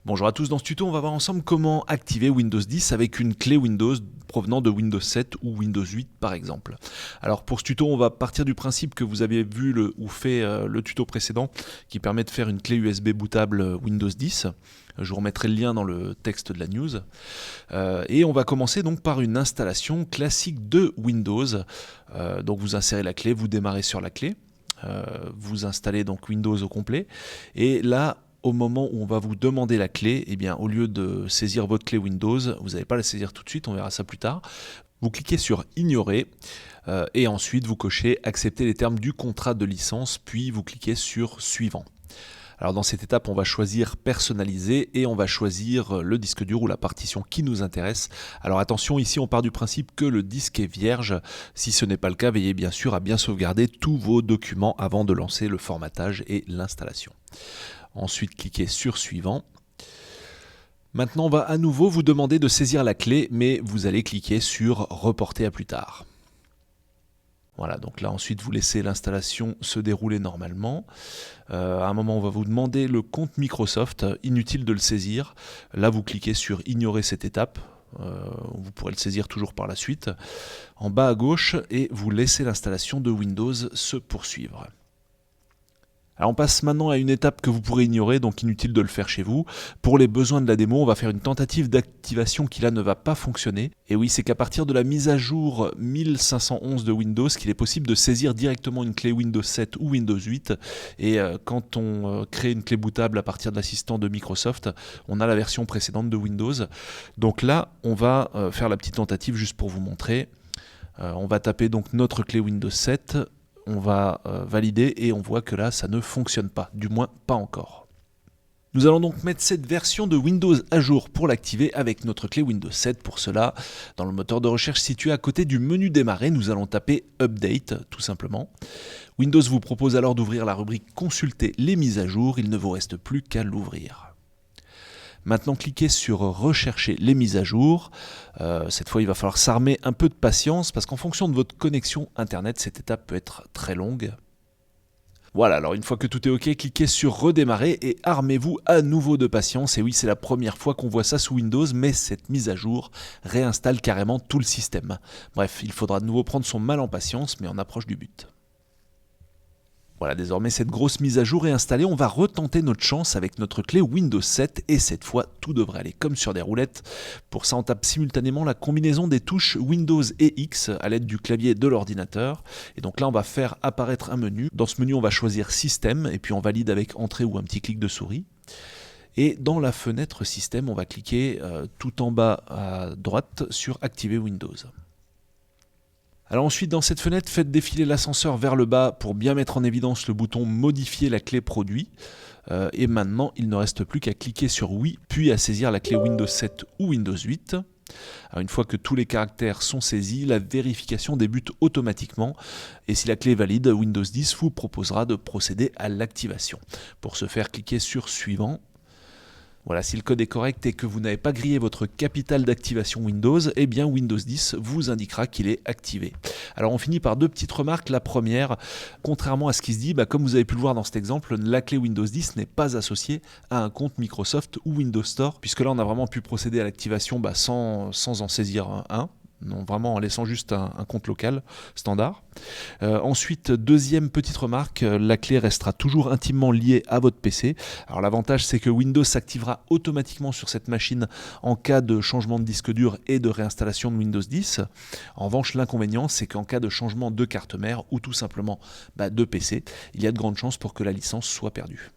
Bonjour à tous, dans ce tuto on va voir ensemble comment activer Windows 10 avec une clé Windows provenant de Windows 7 ou Windows 8 par exemple. Alors pour ce tuto on va partir du principe que vous avez vu le tuto précédent qui permet de faire une clé USB bootable Windows 10. Je vous remettrai le lien dans le texte de la news. Et on va commencer donc par une installation classique de Windows. Donc vous insérez la clé, vous démarrez sur la clé, vous installez donc Windows au complet et là au moment où on va vous demander la clé, eh bien, au lieu de saisir votre clé Windows, vous n'allez pas la saisir tout de suite, on verra ça plus tard. Vous cliquez sur Ignorer et ensuite vous cochez Accepter les termes du contrat de licence, puis vous cliquez sur Suivant. Alors dans cette étape, on va choisir Personnaliser et on va choisir le disque dur ou la partition qui nous intéresse. Alors attention, ici on part du principe que le disque est vierge. Si ce n'est pas le cas, veillez bien sûr à bien sauvegarder tous vos documents avant de lancer le formatage et l'installation. Ensuite, cliquez sur Suivant. Maintenant, on va à nouveau vous demander de saisir la clé, mais vous allez cliquer sur Reporter à plus tard. Voilà, donc là ensuite vous laissez l'installation se dérouler normalement. À un moment on va vous demander le compte Microsoft, inutile de le saisir. Là vous cliquez sur Ignorer cette étape. Vous pourrez le saisir toujours par la suite. En bas à gauche et vous laissez l'installation de Windows se poursuivre. Alors on passe maintenant à une étape que vous pourrez ignorer, donc inutile de le faire chez vous. Pour les besoins de la démo, on va faire une tentative d'activation qui là ne va pas fonctionner. Et oui, c'est qu'à partir de la mise à jour 1511 de Windows qu'il est possible de saisir directement une clé Windows 7 ou Windows 8. Et quand on crée une clé bootable à partir de l'assistant de Microsoft, on a la version précédente de Windows. Donc là, on va faire la petite tentative juste pour vous montrer. On va taper donc notre clé Windows 7. On va valider et on voit que là ça ne fonctionne pas, du moins pas encore. Nous allons donc mettre cette version de Windows à jour pour l'activer avec notre clé Windows 7. Pour cela, dans le moteur de recherche situé à côté du menu démarrer, nous allons taper Update tout simplement. Windows vous propose alors d'ouvrir la rubrique Consulter les mises à jour, il ne vous reste plus qu'à l'ouvrir. Maintenant, cliquez sur Rechercher les mises à jour. Cette fois, il va falloir s'armer un peu de patience parce qu'en fonction de votre connexion Internet, cette étape peut être très longue. Voilà, alors une fois que tout est OK, cliquez sur Redémarrer et armez-vous à nouveau de patience. Et oui, c'est la première fois qu'on voit ça sous Windows, mais cette mise à jour réinstalle carrément tout le système. Bref, il faudra de nouveau prendre son mal en patience, mais on approche du but. Voilà, désormais cette grosse mise à jour est installée, on va retenter notre chance avec notre clé Windows 7 et cette fois tout devrait aller comme sur des roulettes. Pour ça on tape simultanément la combinaison des touches Windows et X à l'aide du clavier de l'ordinateur. Et donc là on va faire apparaître un menu. Dans ce menu on va choisir Système et puis on valide avec Entrée ou un petit clic de souris. Et dans la fenêtre Système on va cliquer tout en bas à droite sur Activer Windows. Alors ensuite dans cette fenêtre, faites défiler l'ascenseur vers le bas pour bien mettre en évidence le bouton Modifier la clé produit. Et maintenant, il ne reste plus qu'à cliquer sur Oui, puis à saisir la clé Windows 7 ou Windows 8. Alors une fois que tous les caractères sont saisis, la vérification débute automatiquement. Et si la clé est valide, Windows 10 vous proposera de procéder à l'activation. Pour ce faire, cliquez sur Suivant. Voilà, si le code est correct et que vous n'avez pas grillé votre capital d'activation Windows, eh bien Windows 10 vous indiquera qu'il est activé. Alors on finit par deux petites remarques. La première, contrairement à ce qui se dit, comme vous avez pu le voir dans cet exemple, la clé Windows 10 n'est pas associée à un compte Microsoft ou Windows Store, puisque là on a vraiment pu procéder à l'activation sans en saisir un. Non, vraiment en laissant juste un compte local standard. Ensuite, deuxième petite remarque, la clé restera toujours intimement liée à votre PC. Alors l'avantage c'est que Windows s'activera automatiquement sur cette machine en cas de changement de disque dur et de réinstallation de Windows 10. En revanche, l'inconvénient c'est qu'en cas de changement de carte mère ou tout simplement de PC, il y a de grandes chances pour que la licence soit perdue.